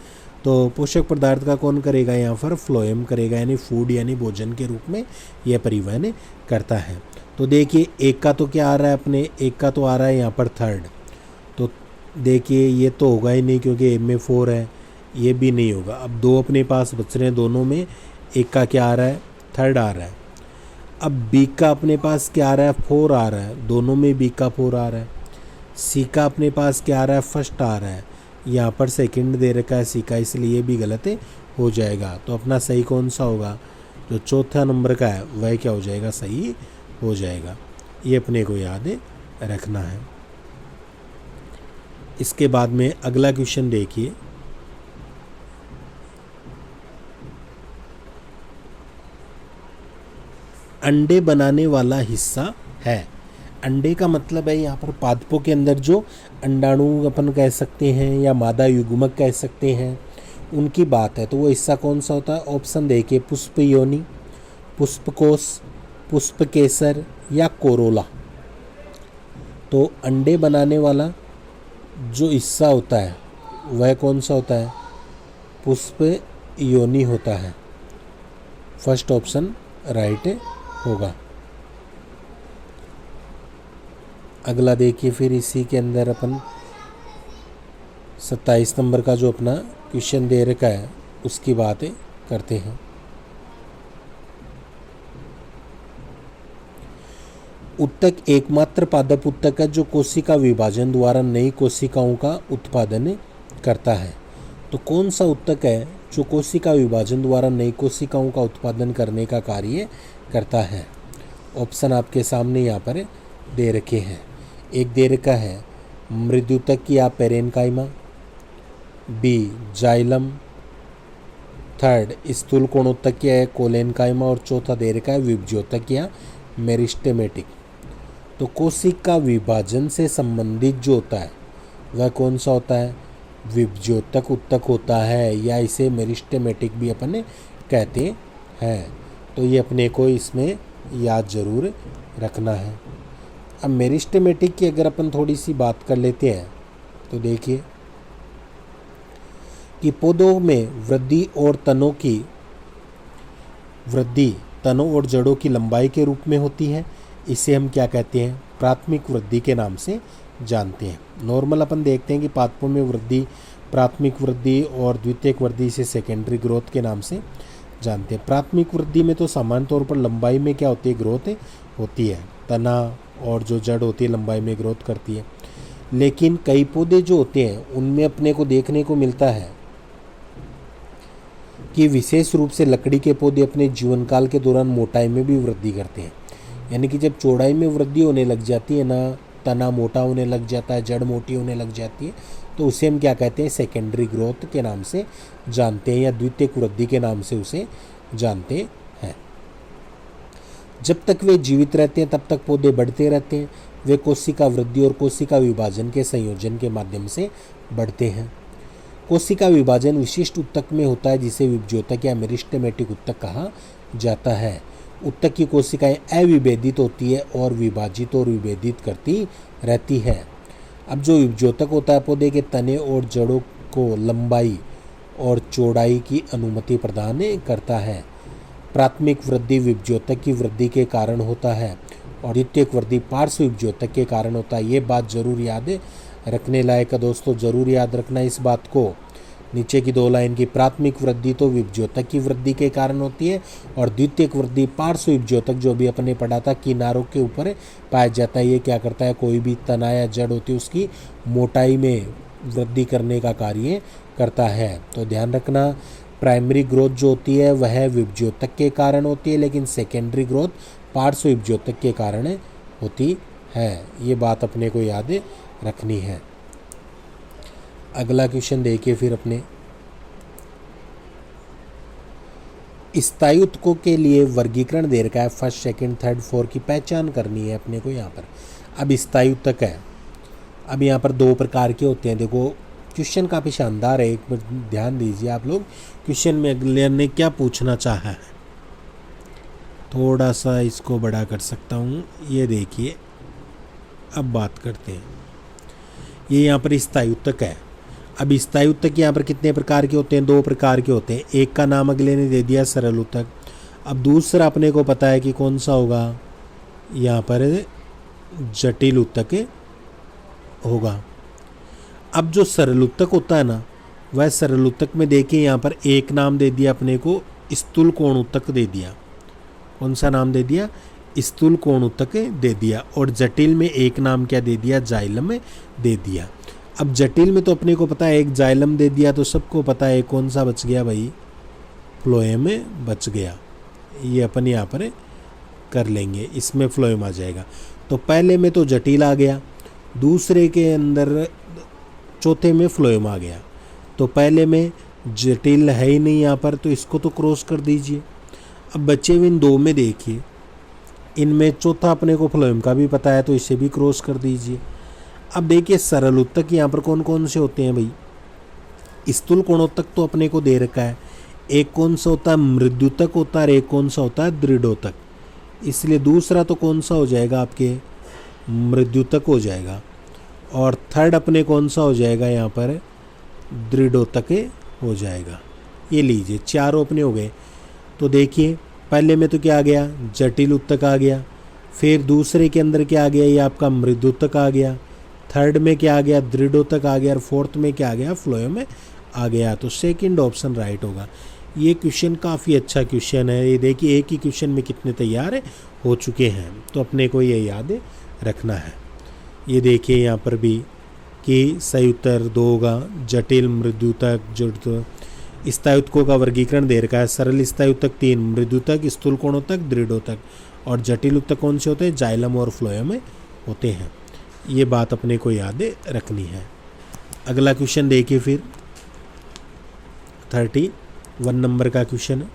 तो पोषक पदार्थ का कौन करेगा? यहाँ पर फ्लोएम करेगा, यानी फूड यानी भोजन के रूप में यह परिवहन करता है। तो देखिए, एक का तो क्या आ रहा है अपने? एक का तो आ रहा है यहाँ पर थर्ड। तो देखिए, ये तो होगा ही नहीं क्योंकि Ma4 है, ये भी नहीं होगा। अब 2 अपने पास बच रहे हैं, दोनों में एक का क्या आ रहा है? थर्ड आ रहा है। अब बी का अपने पास क्या आ रहा है? 4 आ रहा है, दोनों में बी का 4 आ रहा है। सी का अपने पास क्या आ रहा है? फर्स्ट आ रहा है, यहाँ पर सेकंड दे रखा है सी का, इसलिए ये भी गलत हो जाएगा। तो अपना सही कौन सा होगा? जो चौथा नंबर का है वह क्या हो जाएगा? सही हो जाएगा। ये अपने को याद रखना है। इसके बाद में अगला क्वेश्चन देखिए, अंडे बनाने वाला हिस्सा है। अंडे का मतलब है यहाँ पर पादपों के अंदर जो अंडाणु अपन कह सकते हैं या मादा युग्मक कह सकते हैं, उनकी बात है। तो वो हिस्सा कौन सा होता है? ऑप्शन देखिए, पुष्प योनि, पुष्पकोश, पुष्पकेसर या कोरोला। तो अंडे बनाने वाला जो हिस्सा होता है वह कौन सा होता है? पुष्प योनि होता है। फर्स्ट ऑप्शन राइट होगा। अगला देखिए, फिर इसी के अंदर अपन 27 नंबर का जो अपना क्वेश्चन दे रखा है उसकी बातें करते हैं। उत्तक एकमात्र पादप उत्तक है जो कोशिका विभाजन द्वारा नई कोशिकाओं का उत्पादन करता है। तो कौन सा उत्तक है जो कोशिका विभाजन द्वारा नई कोशिकाओं का उत्पादन करने का कार्य करता है? ऑप्शन आपके सामने यहाँ पर दे रखे हैं। एक दे रखा है मृदुतक या पेरेनकाइमा, बी जाइलम, थर्ड स्थूल कोणोत्तक या कोलेनकाइमा, और चौथा दे रखा है विभज्योतक या मेरिस्टेमेटिक। तो कोशिका विभाजन से संबंधित जो होता है वह कौन सा होता है? विभज्योतक उत्तक होता है, या इसे मेरिस्टेमेटिक भी अपन कहते हैं। तो ये अपने को इसमें याद जरूर रखना है। अब मेरिस्टेमेटिक की अगर अपन थोड़ी सी बात कर लेते हैं तो देखिए कि पौधों में वृद्धि और तनों की वृद्धि तनों और जड़ों की लंबाई के रूप में होती है। इसे हम क्या कहते हैं? प्राथमिक वृद्धि के नाम से जानते हैं। नॉर्मल अपन देखते हैं कि पादपों में वृद्धि प्राथमिक वृद्धि और द्वितीयक वृद्धि से सेकेंडरी ग्रोथ के नाम से जानते हैं। प्राथमिक वृद्धि में तो सामान्य तौर पर लंबाई में क्या होती है? ग्रोथ होती है। तना और जो जड़ होती है लंबाई में ग्रोथ करती है। लेकिन कई पौधे जो होते हैं उनमें अपने को देखने को मिलता है कि विशेष रूप से लकड़ी के पौधे अपने जीवन काल के दौरान मोटाई में भी वृद्धि करते हैं। यानी कि जब चौड़ाई में वृद्धि होने लग जाती है ना, तना मोटा होने लग जाता है, जड़ मोटी होने लग जाती है, तो उसे हम क्या कहते हैं? सेकेंडरी ग्रोथ के नाम से जानते हैं, या द्वितीयक वृद्धि के नाम से उसे जानते हैं। जब तक वे जीवित रहते हैं तब तक पौधे बढ़ते रहते हैं। वे कोशिका वृद्धि और कोशिका विभाजन के संयोजन के माध्यम से बढ़ते हैं। कोशिका विभाजन विशिष्ट उत्तक में होता है जिसे विभज्योतक या मेरिस्टेमेटिक उत्तक कहा जाता है। उत्तक की कोशिकाएं अविभेदित होती है और विभाजित और विभेदित करती रहती है। अब जो विभज्योतक होता है पौधे के तने और जड़ों को लंबाई और चौड़ाई की अनुमति प्रदान करता है। प्राथमिक वृद्धि विभज्योतक की वृद्धि के कारण होता है और द्वितीयक वृद्धि पार्श्व विभज्योतक के कारण होता है। ये बात जरूर याद रखने लायक है दोस्तों, जरूर याद रखना इस बात को। नीचे की 2 लाइन की प्राथमिक वृद्धि तो विभज्योतक की वृद्धि के कारण होती है और द्वितीयक वृद्धि पार्श्व विभज्योतक जो भी अपने पढ़ा था किनारों के ऊपर पाया जाता है। ये क्या करता है? कोई भी तना या जड़ होती है उसकी मोटाई में वृद्धि करने का कार्य करता है। तो ध्यान रखना, प्राइमरी ग्रोथ जो होती है वह विभज्योतक के कारण होती है, लेकिन सेकेंडरी ग्रोथ पार्श्व विभज्योतक के कारण होती है। ये बात अपने को याद रखनी है। अगला क्वेश्चन देखिए फिर अपने, स्थायी उत्तकों के लिए वर्गीकरण दे रखा है। फर्स्ट, सेकंड, थर्ड, फोर्थ की पहचान करनी है अपने को यहाँ पर। अब स्थायी उत्तक है, अब यहाँ पर 2 प्रकार के होते हैं। देखो क्वेश्चन काफ़ी शानदार है, एक मिनट ध्यान दीजिए आप लोग। क्वेश्चन में अगले ने क्या पूछना चाहा है, थोड़ा सा इसको बड़ा कर सकता हूँ। ये देखिए, अब बात करते हैं। ये यहाँ पर स्थायी उत्तक है। अब स्थायी उत्तक यहाँ पर कितने प्रकार के होते हैं? 2 प्रकार के होते हैं। एक का नाम अगले ने दे दिया सरल उत्तक। अब दूसरा अपने को पता है कि कौन सा होगा, यहाँ पर जटिल उत्तक होगा। अब जो सरल उत्तक होता है ना, वह सरल उत्तक में देखिए यहाँ पर एक नाम दे दिया अपने को, स्थूल कोण उत्तक दे दिया। कौन सा नाम दे दिया? स्थूल कोण उत्तक दे दिया। और जटिल में एक नाम क्या दे दिया? जाइलम दे दिया। अब जटिल में तो अपने को पता है एक जाइलम दे दिया, तो सबको पता है कौन सा बच गया भाई? फ्लोएम बच गया। ये अपन यहाँ पर कर लेंगे, इसमें फ्लोएम आ जाएगा। तो पहले में तो जटिल आ गया, दूसरे के अंदर चौथे में फ्लोएम आ गया। तो पहले में जटिल है ही नहीं यहाँ पर, तो इसको तो क्रॉस कर दीजिए। अब बचे हुए इन 2 में देखिए, इनमें चौथा अपने को फ्लोएम का भी पता है, तो इसे भी क्रॉस कर दीजिए। अब देखिए सरल उत्तक यहाँ पर कौन कौन से होते हैं भाई। स्थूल कोणोत्तक तो अपने को दे रखा है, एक कौन सा होता है मृद्युतक होता है और एक कौन सा होता है दृढ़ोतक, इसलिए दूसरा तो कौन सा हो जाएगा आपके मृद्युतक हो जाएगा, और थर्ड अपने कौन सा हो जाएगा यहाँ पर दृढ़ोतक हो जाएगा। ये लीजिए चारों अपने हो गए। तो देखिए पहले में तो क्या आ गया जटिल उत्तक आ गया, फिर दूसरे के अंदर क्या आ गया ये आपका मृदुत्तक आ गया, थर्ड में क्या आ गया दृढ़ोत्तक आ गया, और फोर्थ में क्या आ गया फ्लोएम में आ गया। तो सेकंड ऑप्शन राइट होगा। ये क्वेश्चन काफ़ी अच्छा क्वेश्चन है। ये देखिए एक ही क्वेश्चन में कितने तैयार हो चुके हैं, तो अपने को ये याद रखना है। ये देखिए यहाँ पर भी कि सही उत्तर 2 होगा, जटिल मृदुतक जड़ स्थायुतकों का वर्गीकरण दे रखा है। सरल स्थायुतक 3, मृदुतक स्थूल कोणोत्तक दृढ़ोत्तक, और जटिल उत्तक कौन से होते हैं जाइलम और फ्लोएम होते हैं। ये बात अपने को याद रखनी है। अगला क्वेश्चन देखिए फिर 31 नंबर का क्वेश्चन है।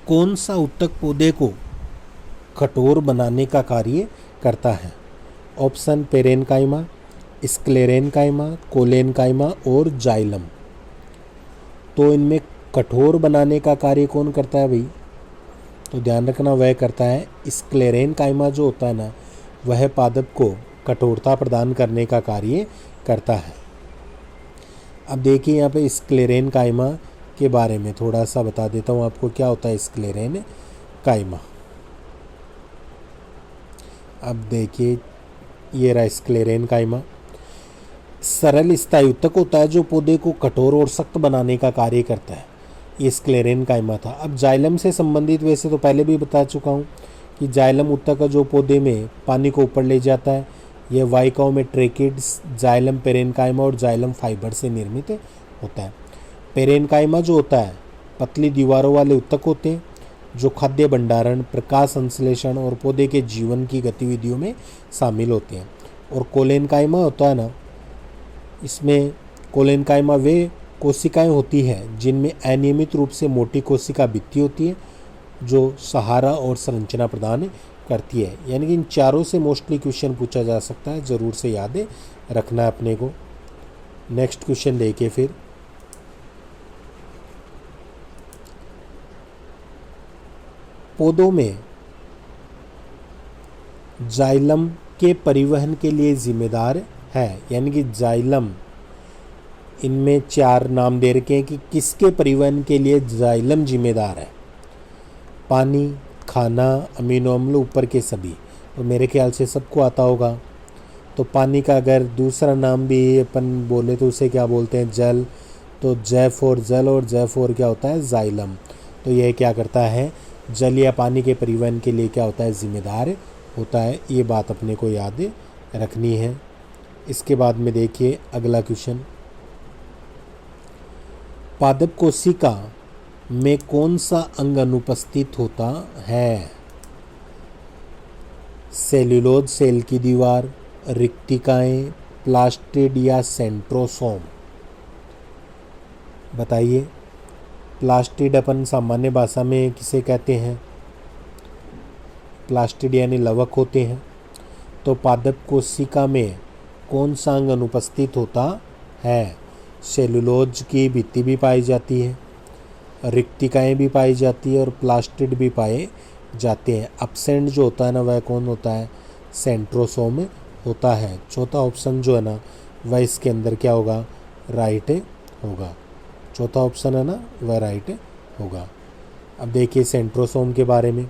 कौन सा उत्तक पौधे को कठोर बनाने का कार्य करता है? ऑप्शन पेरेनकाइमा, स्क्लेरेनकाइमा, कोलेनकाइमा और जाइलम। तो इनमें कठोर बनाने का कार्य कौन करता है भाई? तो ध्यान रखना वह करता है स्क्लेरेनकाइमा जो होता है ना, वह पादप को कठोरता प्रदान करने का कार्य करता है। अब देखिए यहाँ पे स्क्लेरेनकाइमा के बारे में थोड़ा सा बता देता हूँ आपको, क्या होता है स्क्लेरेनकाइमा। अब देखिए ये रहा स्क्लेरेनकाइमा। सरल स्थायुतक होता है जो पौधे को कठोर और सख्त बनाने का कार्य करता है, ये स्क्लेरेनकाइमा था। अब जाइलम से संबंधित वैसे तो पहले भी बता चुका हूँ कि जाइलम उत्तक जो पौधे में पानी को ऊपर ले जाता है, यह वाहिकाओं में ट्रेकिड्स, जाइलम पेरेनकाइमा और जाइलम फाइबर से निर्मित होता है। पेरेनकाइमा जो होता है पतली दीवारों वाले उत्तक होते हैं जो खाद्य भंडारण, प्रकाश संश्लेषण और पौधे के जीवन की गतिविधियों में शामिल होते हैं। और कोलेनकाइमा होता है ना, इसमें कोलेनकाइमा वे कोशिकाएं होती हैं जिनमें अनियमित रूप से मोटी कोशिका भित्ति होती है जो सहारा और संरचना प्रदान करती है। यानी कि इन चारों से मोस्टली क्वेश्चन पूछा जा सकता है, ज़रूर से याद रखना है अपने को। नेक्स्ट क्वेश्चन देखिए फिर। पौधों में जाइलम के परिवहन के लिए जिम्मेदार है, यानी कि जाइलम, इनमें 4 नाम दे रखे हैं कि किसके परिवहन के लिए जाइलम जिम्मेदार है। पानी, खाना, अमीनो अम्ल, ऊपर के सभी, तो मेरे ख्याल से सबको आता होगा। तो पानी का अगर दूसरा नाम भी अपन बोले तो उसे क्या बोलते हैं जल, तो जय फॉर जल और जय फॉर क्या होता है जाइलम। तो यह क्या करता है जल या पानी के परिवहन के लिए क्या होता है जिम्मेदार होता है। ये बात अपने को याद रखनी है। इसके बाद में देखिए अगला क्वेश्चन, पादप कोशिका में कौन सा अंग अनुपस्थित होता है? सेल्यूलोज सेल की दीवार, रिक्तिकाएं, प्लास्टिड या सेंट्रोसोम? बताइए। प्लास्टिड अपन सामान्य भाषा में किसे कहते हैं? प्लास्टिड यानी लवक होते हैं। तो पादप कोशिका में कौन सा अंग अनुपस्थित होता है? सेल्यूलोज की भित्ति भी पाई जाती है, रिक्तिकाएं भी पाई जाती है और प्लास्टिड भी पाए जाते हैं। अपसेंट जो होता है ना वह कौन होता है? सेंट्रोसोम होता है। चौथा ऑप्शन जो है ना वह इसके अंदर क्या होगा? राइट होगा। चौथा ऑप्शन है ना वह राइट होगा। अब देखिए सेंट्रोसोम के बारे में।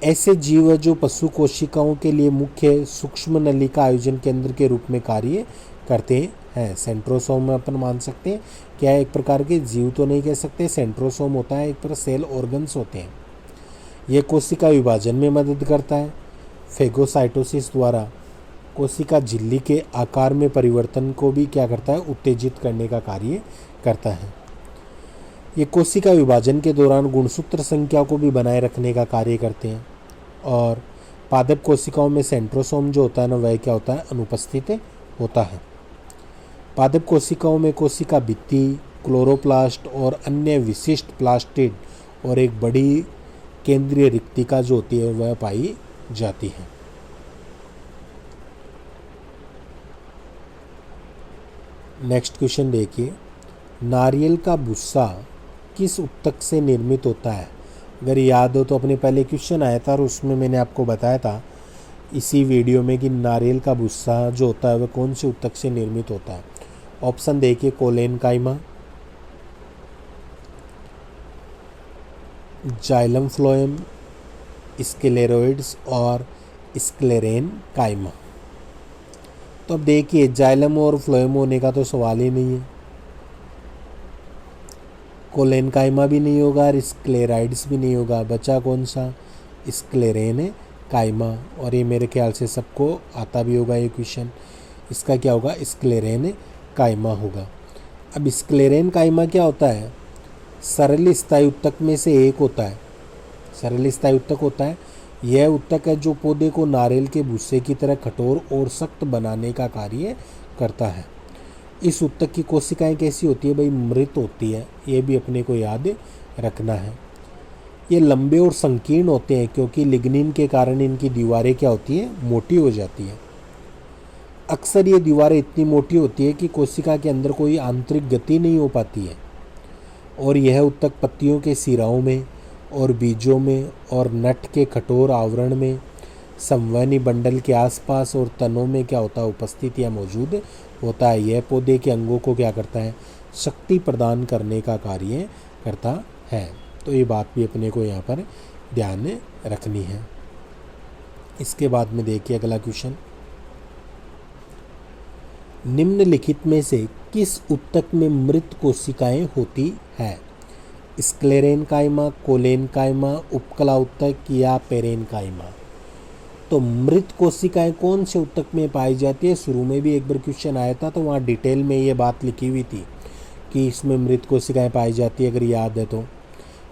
ऐसे जीव जो पशु कोशिकाओं के लिए मुख्य सूक्ष्म नलिका आयोजन केंद्र के रूप में कार्य करते हैं। सेंट्रोसोम में अपन मान सकते हैं क्या है, एक प्रकार के जीव तो नहीं कह सकते, सेंट्रोसोम होता है एक प्रकार सेल ऑर्गन्स होते हैं। यह कोशिका विभाजन में मदद करता है। फेगोसाइटोसिस द्वारा कोशिका झिल्ली के आकार में परिवर्तन को भी क्या करता है? उत्तेजित करने का कार्य करता है। ये कोशिका विभाजन के दौरान गुणसूत्र संख्या को भी बनाए रखने का कार्य करते हैं। और पादप कोशिकाओं में सेंट्रोसोम जो होता है ना वह क्या होता है? अनुपस्थित होता है। पादप कोशिकाओं में कोशिका भित्ति, क्लोरोप्लास्ट और अन्य विशिष्ट प्लास्टिड और एक बड़ी केंद्रीय रिक्तिका जो होती है वह पाई जाती है। नेक्स्ट क्वेश्चन देखिए, नारियल का भुस्सा किस उत्तक से निर्मित होता है? अगर याद हो तो अपने पहले क्वेश्चन आया था और उसमें मैंने आपको बताया था इसी वीडियो में कि नारियल का भुस्सा जो होता है वह कौन से उत्तक से निर्मित होता है। ऑप्शन देखिए, कोलेनकाइमा, जाइलम फ्लोएम, स्क्लेरोइड्स और स्क्लेरेनकाइमा। तो अब देखिए, जाइलम और फ्लोएम होने का तो सवाल ही नहीं है, कोलेनकाइमा भी नहीं होगा और स्क्लेराइड्स भी नहीं होगा। बचा कौन सा? स्क्लेरेनकाइमा। और ये मेरे ख्याल से सबको आता भी होगा ये क्वेश्चन। इसका क्या होगा? स्क्लेरेनकाइमा होगा। अब स्क्लेरेनकाइमा क्या होता है? सरल स्थायी उत्तक में से एक होता है। सरल स्थायी उत्तक होता है, यह उत्तक है जो पौधे को नारियल के भुस्से की तरह कठोर और सख्त बनाने का कार्य करता है। इस उत्तक की कोशिकाएं कैसी होती है भाई? मृत होती है, ये भी अपने को याद रखना है। ये लंबे और संकीर्ण होते हैं क्योंकि लिग्निन के कारण इनकी दीवारें क्या होती हैं? मोटी हो जाती हैं। अक्सर ये दीवारें इतनी मोटी होती है कि कोशिका के अंदर कोई आंतरिक गति नहीं हो पाती है और यह उत्तक पत्तियों के सिराओं में और बीजों में और नट के कठोर आवरण में, संवहनी बंडल के आसपास और तनों में क्या होता है? उपस्थित या मौजूद होता है। यह पौधे के अंगों को क्या करता है? शक्ति प्रदान करने का कार्य करता है। तो ये बात भी अपने को यहाँ पर ध्यान में रखनी है। इसके बाद में देखिए अगला क्वेश्चन, निम्नलिखित में से किस उत्तक में मृत कोशिकाएं होती है? स्क्लेरेनकाइमा, कोलेनकाइमा, उपकला उत्तक या पेरेनकाइमा। तो मृत कोशिकाएं कौन से उत्तक में पाई जाती है? शुरू में भी एक बार क्वेश्चन आया था तो वहाँ डिटेल में ये बात लिखी हुई थी कि इसमें मृत कोशिकाएं पाई जाती है, अगर याद है तो।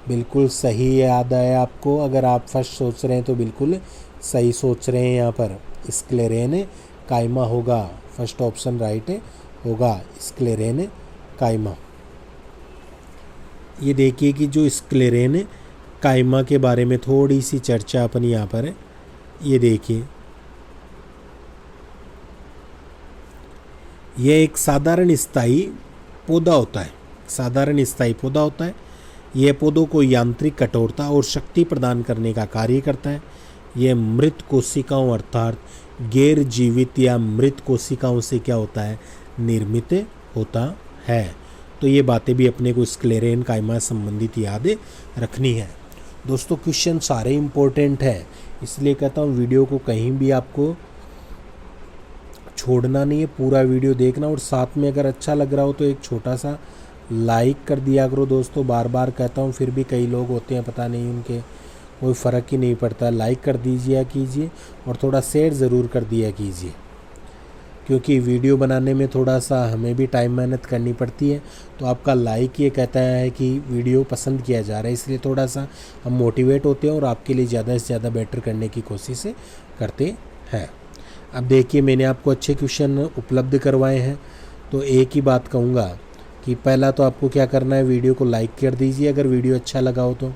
बिल्कुल सही याद आया आपको। अगर आप फर्स्ट सोच रहे हैं तो बिल्कुल सही सोच रहे हैं। यहाँ पर स्क्लेरेनकाइमा होगा, फर्स्ट ऑप्शन राइट होगा, स्क्लेरेनकाइमा। ये देखिए कि जो स्क्लेरेनकाइमा के बारे में थोड़ी सी चर्चा अपन यहाँ पर है। ये देखिए, यह एक साधारण स्थायी पौधा होता है। साधारण स्थायी पौधा होता है। यह पौधों को यांत्रिक कठोरता और शक्ति प्रदान करने का कार्य करता है। यह मृत कोशिकाओं अर्थात गैर जीवित या मृत कोशिकाओं से क्या होता है? निर्मित होता है। तो ये बातें भी अपने को स्क्लेरेनकाइमा संबंधित याद रखनी है। दोस्तों क्वेश्चन सारे इम्पोर्टेंट है, इसलिए कहता हूँ वीडियो को कहीं भी आपको छोड़ना नहीं है, पूरा वीडियो देखना। और साथ में अगर अच्छा लग रहा हो तो एक छोटा सा लाइक कर दिया करो दोस्तों। बार बार कहता हूँ, फिर भी कई लोग होते हैं पता नहीं उनके कोई फ़र्क ही नहीं पड़ता। लाइक कर दीजिए कीजिए और थोड़ा शेयर ज़रूर कर दिया कीजिए, क्योंकि वीडियो बनाने में थोड़ा सा हमें भी टाइम मेहनत करनी पड़ती है। तो आपका लाइक ये कहता है कि वीडियो पसंद किया जा रहा है, इसलिए थोड़ा सा हम मोटिवेट होते हैं और आपके लिए ज़्यादा से ज़्यादा बेटर करने की कोशिश करते हैं। अब देखिए, मैंने आपको अच्छे क्वेश्चन उपलब्ध करवाए हैं। तो एक ही बात कहूँगा कि पहला तो आपको क्या करना है, वीडियो को लाइक कर दीजिए अगर वीडियो अच्छा लगा हो तो।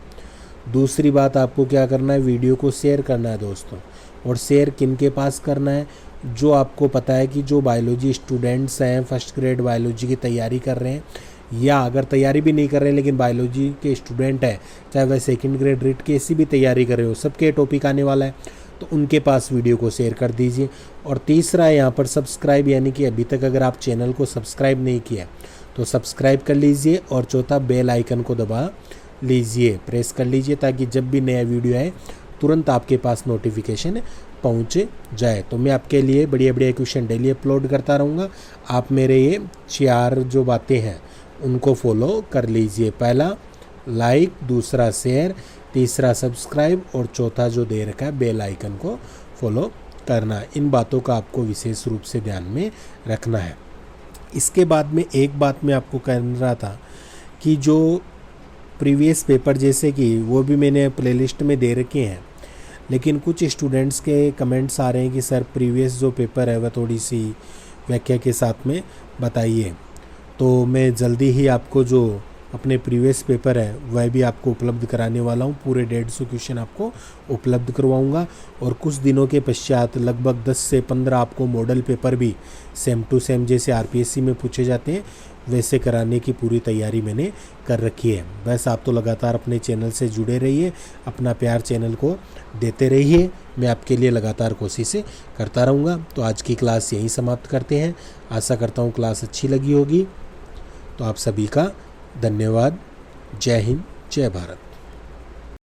दूसरी बात, आपको क्या करना है, वीडियो को शेयर करना है दोस्तों। और शेयर किन के पास करना है? जो आपको पता है कि जो बायोलॉजी स्टूडेंट्स हैं, फर्स्ट ग्रेड बायोलॉजी की तैयारी कर रहे हैं, या अगर तैयारी भी नहीं कर रहे हैं लेकिन बायोलॉजी के स्टूडेंट हैं, चाहे वह सेकंड ग्रेड रीट की ऐसी भी तैयारी कर रहे हो, सबके टॉपिक आने वाला है, तो उनके पास वीडियो को शेयर कर दीजिए। और तीसरा यहाँ पर सब्सक्राइब, यानी कि अभी तक अगर आप चैनल को सब्सक्राइब नहीं किया तो सब्सक्राइब कर लीजिए। और चौथा, बेल आइकन को दबा लीजिए, प्रेस कर लीजिए, ताकि जब भी नया वीडियो आए तुरंत आपके पास नोटिफिकेशन पहुंच जाए। तो मैं आपके लिए बढ़िया बढ़िया क्वेश्चन डेली अपलोड करता रहूँगा। आप मेरे ये 4 जो बातें हैं उनको फॉलो कर लीजिए। पहला लाइक, दूसरा शेयर, तीसरा सब्सक्राइब और चौथा जो दे रखा है बेल आइकन को फॉलो करना। इन बातों का आपको विशेष रूप से ध्यान में रखना है। इसके बाद में एक बात मैं आपको कह रहा था कि जो प्रीवियस पेपर जैसे कि वो भी मैंने प्लेलिस्ट में दे रखे हैं, लेकिन कुछ स्टूडेंट्स के कमेंट्स आ रहे हैं कि सर प्रीवियस जो पेपर है वह थोड़ी सी व्याख्या के साथ में बताइए। तो मैं जल्दी ही आपको जो अपने प्रीवियस पेपर है वह भी आपको उपलब्ध कराने वाला हूँ। पूरे 150 क्वेश्चन आपको उपलब्ध करवाऊँगा और कुछ दिनों के पश्चात लगभग 10 से 15 आपको मॉडल पेपर भी सेम टू सेम जैसे आरपीएससी में पूछे जाते हैं वैसे कराने की पूरी तैयारी मैंने कर रखी है। बस आप तो लगातार अपने चैनल से जुड़े रहिए, अपना प्यार चैनल को देते रहिए, मैं आपके लिए लगातार कोशिशें करता रहूँगा। तो आज की क्लास यहीं समाप्त करते हैं। आशा करता हूँ क्लास अच्छी लगी होगी। तो आप सभी का धन्यवाद। जय हिंद, जय भारत।